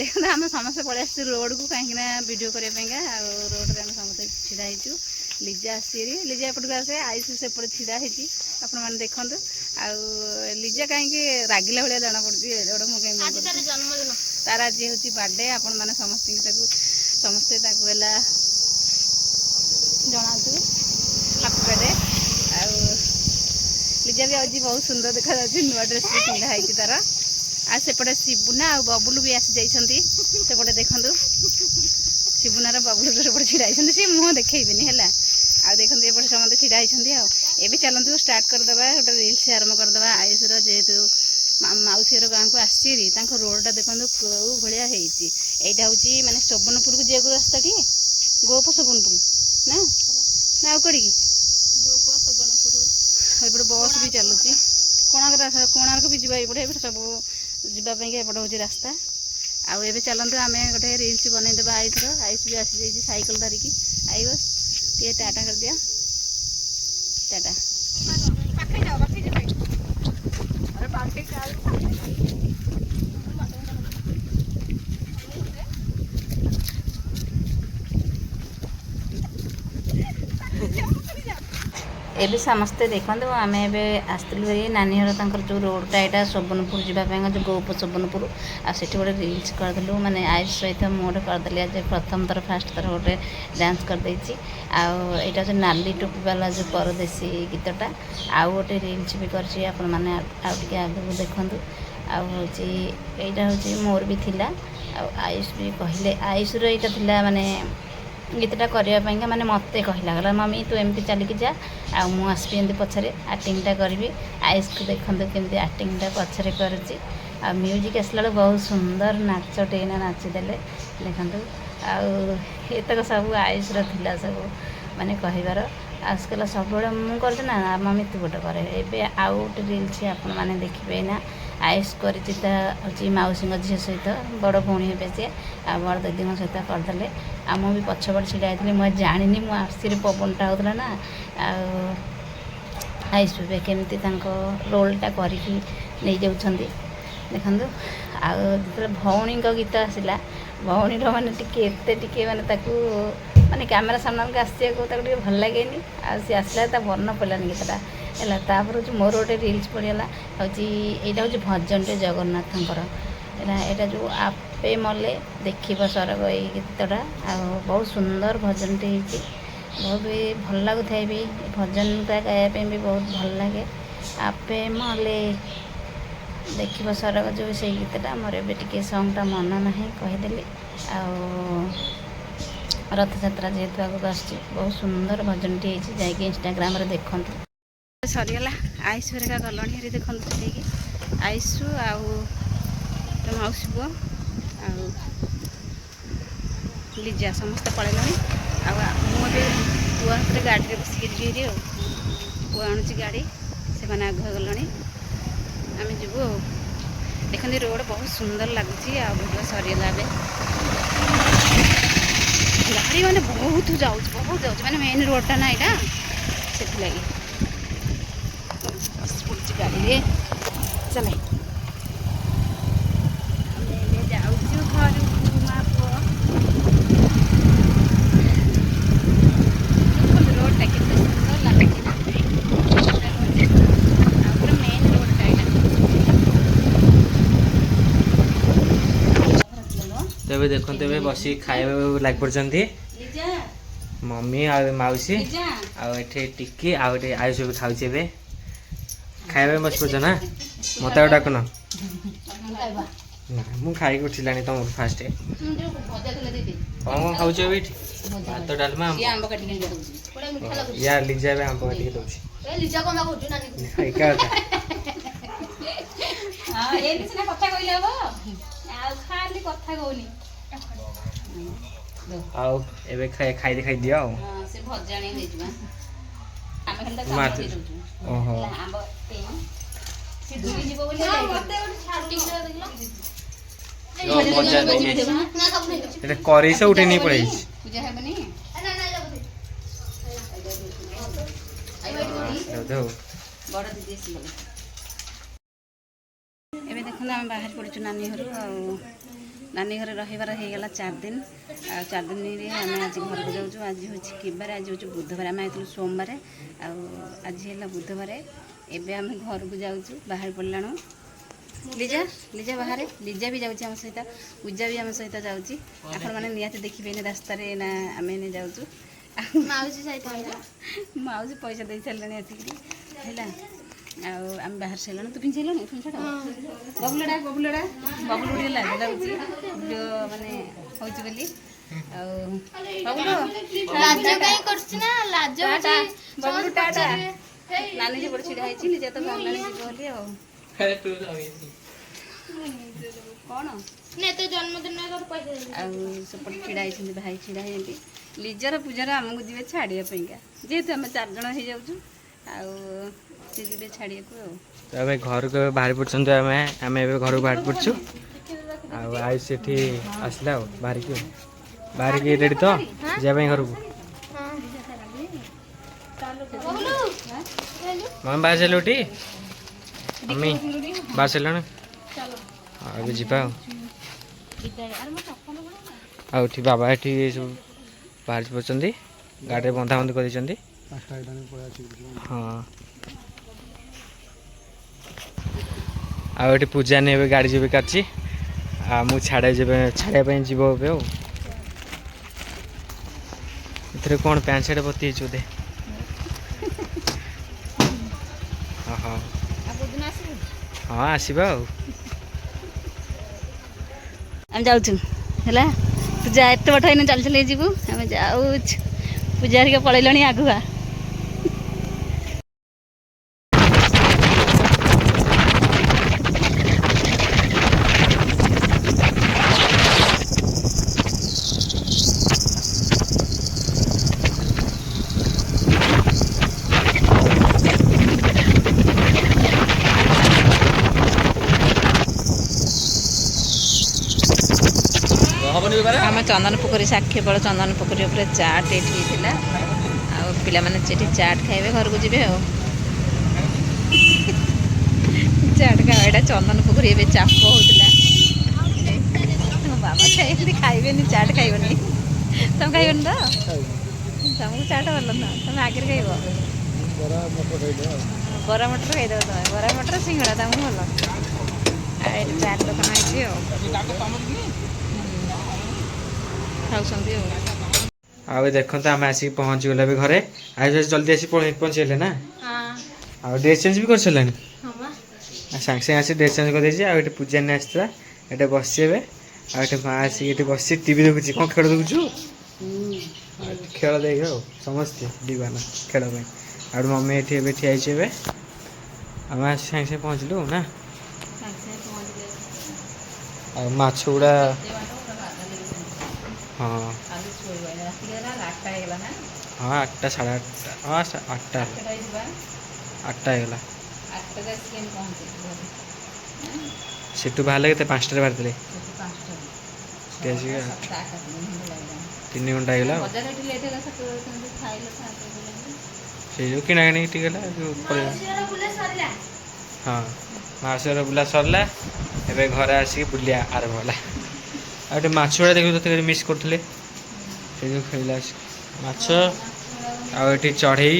देखो आम समस्त पलि आस रोड को कहीं वीडियो करने रोड में समस्त छिड़ा हो लिजा आसी लिजा एपटू आसे आयुष सेपटे छिड़ा होती आपण मैंने देखु लिजा कहीं रागिला भाया जना पड़ी जन्मदिन तार आज हूँ बर्थडे आपण मैंने समस्ते जनातु हैप्पी बर्थडे लिजा भी आज बहुत सुंदर देखा नुआ ड्रेस भी पिंधाई तार आसेपटे शिबुना आ बबुलू भी आसी जाइए सेपटे देखु शिबुनार बबुलू सेपटे छिड़ा सी मुह देखनी है आ देखते ये समस्त छिड़ा होती चलतु स्टार्ट करदे गोटे रिल्स आरंभ करदे आयुषर जेहेतु मौसीर गाँव को आसी रोडटा देखो कौ भाया होटा हूँ मानने शोभनपुर को जाए रास्ता टी गोप शोभनपुर ना ना कड़ी एपटे बस भी चलुची कोणार्क भी जाए सब जावाई एपटे हूँ रास्ता आए चलतु आम गोटे रिल्स बनईदे आयुषर आयुष भी आसी जाइए सैकल धरिकी आयुष टे टाटा कर दिया टाटा एबे समस्ते देखो आम आसलु ये नानी घर जो रोडटा यहाँ शोभनपुर जावाई जो गोप शोभनपुर आठ गोटे रिल्स करदेलु माने आयुष सहित मुझे करदेली आज प्रथम थर फास्ट थर गोटे डांस करदे आईटा जो नाली टोपी वाला जो परदेशी गीतटा आउ गोटे रिल्स भी करके आगे देखूँ आँ हूँ मोर भी थिला आयुष भी कहले आयुषर यहाँ थिला माने गीतटा करने माने मत कहला गला मम्मी तू एमती चलिकी जा आ मु आसपी एमती पछरे एक्टिंगटा करी आयुष को देखते केमती एक्टिंगटा पछरे करुच्ची आ म्यूजिक आसला बहुत सुंदर नाचटे नाचिदेले देखु आतक सब आयुषर थिला सब माने कहबार आजकल सब मुझे ना मम्मी तू गोटे करे ए आउ गोटे रिल्स आपण मैंने देखिए ना आयुष करता हूँ मौसी झी सहित बड़ भौणी हे सी आ बड़ दीदी सहित करदे आ भी पछपट छिड़ा होती मुझे जानी मुझे आसी पवनटा होता ना आयुष भी केमती रोलटा करके नहीं जाऊँ देखु आते भौणी गीत आसला भौणीर माने टे माने माने कैमेरा सामने आसको भल लगे सी आसला बर्न पड़ानी गीतटा है तापर हूँ मोर गोटे रिल्स पड़गला हूँ यहाँ हूँ भजन टे जगन्नाथर यहाँ जो आपे मले देख सरग ये गीतटा आ बहुत सुंदर भजन टे बहुत भी भल लगुता भी भजनटा गायापी भी बहुत भल लगे आपे मले देख सरग जो से गीतटा मोर ए सॉन्गटा मन ना कहीदेली आ रथ यात्रा जेहेतु आगे आस बहुत सुंदर भजन टी जाकि इंस्टाग्राम देखु सरीगला आयुष हरिका गलणी हरी देखु से आयुष आउ मौसी पु लिजा समस्त पलैलि मुझे पुआ हाथ गाड़ी बसिकी पुआ आणुची गाड़ी से आग गलणी आम जीवु देखते रोड बहुत सुंदर लगुच भिडियो सरीगला गाड़ी मैंने बहुत जाऊँ मैंने मेन रोडटा ना यहाँ से लगी गाड़ी चले जाऊँ घर रोडटा के सुंदर लगे मेन रोडटा तेरे देखते बस खाଇବା लग पड़ती मम्मी आ मौसी आठे टिकी आयुष भी खाऊे खाଇବା बस पड़ ना मत डाकुन ना मु खाई उठिला तुम फास्ट कौन खाऊ भात डालमा या लिजा भी आंब काटिक दौर खाई खाई दिया ओहो करी से उठे नहीं पड़े देखो आम बाहर पड़चु नानी घर नानी घर रहीबार होगला 4 दिन आ 4 दिन आम आज घर को जाऊँ आज हूँ किबार आज हूँ बुधवार आम आइलु सोमवार आज है बुधवार एवं आम घर को जाऊँ बाहर पड़लाणु लिजा लिजा बाहर लिजा भी जाऊँ आम सहित पूजा भी आम सहित जाऊँगी आपण मैंने निहाती देखिए रास्तार ना आम जाऊँ माउसी पैसा दे सारे आसिक आम बाहर सारे तू पिंधि सारे बबुलड़ा बबुलड़ा बबुल उड़े लाଗୁଛି ମାନେ ହଉଛି ବୋଲି ଆଉ ବबुलो ଲାଜ କାଇଁ କରୁଛି ନା ଲାଜ ଟାଟା ବବୁଲ ଟାଟା ନାନୀ ଯେ ବଡ଼ ଛିଡ଼ା ହେଇଛି ନିଜେ ତ ବାହାରିଲାଣି ଯିବ ବୋଲି ଆଉ କ'ଣ ନେ ତୋ ଜନ୍ମଦିନ ତୋର ପଇସା ଦେବି ଆଉ ସେପଟେ ଛିଡ଼ା ହେଇଛନ୍ତି ଭାଇ ଛିଡ଼ା ହେଇଛନ୍ତି ଲିଜର ପୂଜାର ଆମକୁ ଯିବେ ଛାଡ଼ିବା ପାଇଁକା ଯେହେତୁ ଆମେ 4 ଜଣ ହେଇଯାଉଛୁ ଆଉ ସେ ଯିବେ ଛାଡ଼ିବାକୁ ଆଉ ଏବେ ଘରକୁ ବାହାରି ପଡ଼ୁଛନ୍ତି ଆମେ ଏବେ ଘରକୁ ବାହାରି ପଡ଼ୁଛୁ ଆଉ ଆଇ ସେଠି ଆସିଲା ଆଉ ବାହାରିକି ରେଡ଼ି ତ ଯିବା ପାଇଁ ଘରକୁ ମମି ବାହାରି ସାରିଲୁଟି ମମି ବାହାରି ସାରିଲଣି ଆଉ ଏବେ ଯିବା ଆଉ ଏଠି ବାବା ଏଠି ସବୁ ବାହାରି ପଡ଼ୁଛନ୍ତି ଗାଡ଼ିରେ ବନ୍ଧାବନ୍ଧି କରିଦେଇଛନ୍ତି ହଁ ଆଉ ଏଠି ପୂଜା ନେଇ ଏବେ ଗାଡ଼ି ଯିବେ କାଚି ଆଉ ମୁଁ ଛାଡ଼ିବା ପାଇଁ ଯିବ ଏବେ ଆଉ ଏଥିରେ କ'ଣ ପ୍ୟାଣ୍ଟ ସାର୍ଟ ଭର୍ତ୍ତି ହେଇଛି ବୋଧେ ହଁ ଆସିବା ଆଉ ଆମେ ଯାଉଛୁ ହେଲା ତୁ ଯା ଏତେ ବାଟ ହେଇନି ଚାଲି ଚାଲି ଯିବୁ ଆମେ ଯାଉଛୁ ପୂଜା ହେରିକା ପଳେଇଲଣି ଆଗୁଆ आम चंदन पोखरी साक्षी बड़ चंदन पोखरी उपर चाट ये पिला माने चाट खाइबे घर को जीवे चाट खावा चंदन पोखरी ए चाप होता बाबा खाई खाइबे चाट खाइबनी तुम खाइबन तो तुमको चाट भल ना तुम आगे खाइब बरा मटर खाईदेव तुम बरा मटर सिंगड़ा तुमको भल चाट दुकान है ଆଉ ଦେଖନ୍ତୁ ଆମେ ଆସିକି ପହଞ୍ଚିଗଲେ ଏବେ ଘରେ ଆଉ ଜଲ୍ଦି ଆସି ପହଞ୍ଚିଗଲେ ନା ଆଉ ଡ୍ରେସ୍ ଚେଞ୍ଜ ବି କରିସାରିଲାଣି ସାଙ୍ଗେ ସାଙ୍ଗେ ଆସି ଡ୍ରେସ୍ ଚେଞ୍ଜ କରିଦେଇଛି ଆଉ ଏଠି ପୂଜା ନେଇ ଆସିଥିଲା ଏଠି ବସିଛି ଏବେ ଆଉ ଏଠି ମା ଆସିକି ଏଠି ବସିଛି ଟିଭି ଦେଖୁଛି କ'ଣ ଖେଳ ଦେଖୁଛୁ ଖେଳ ଦେଖ ଆଉ ସମସ୍ତେ ଦିବାନା ଖେଳ ପାଇଁ ଆଉ ମମି ଏଠି ଏବେ ଠିଆ ହେଇଛି ଏବେ ଆମେ ଆସି ସାଙ୍ଗେ ସାଙ୍ଗେ ପହଞ୍ଚିଲୁ ନା ଆଉ ମାଛ ଗୁଡ଼ା हाँ हाँ 8टा 8:30 हाँ 8टा 8टा ହେଇଗଲା ସେଠୁ ବାହାରିଲେ କେତେ 5ଟାରେ ବାହାରିଥିଲେ 3 ଘଣ୍ଟା ହେଇଗଲା ସେ ଯେଉଁ କିଣାକିଣି ଟିକେ ହେଲା ହଁ ମାଉସୀର ବୁଲା ସରିଲା ଏବେ ଘରେ ଆସିକି ବୁଲିବା ଆରମ୍ଭ ହେଲା ଆଉ ଗୋଟେ ମାଛ ଗୁଡ଼ା ଦେଖିବୁ ତତେ ମିସ୍ କରୁଥିଲେ ସେ ଯେଉଁ ଖେଳିଲା ମାଛ ଆଉ ଏଠି ଚଢ଼େଇ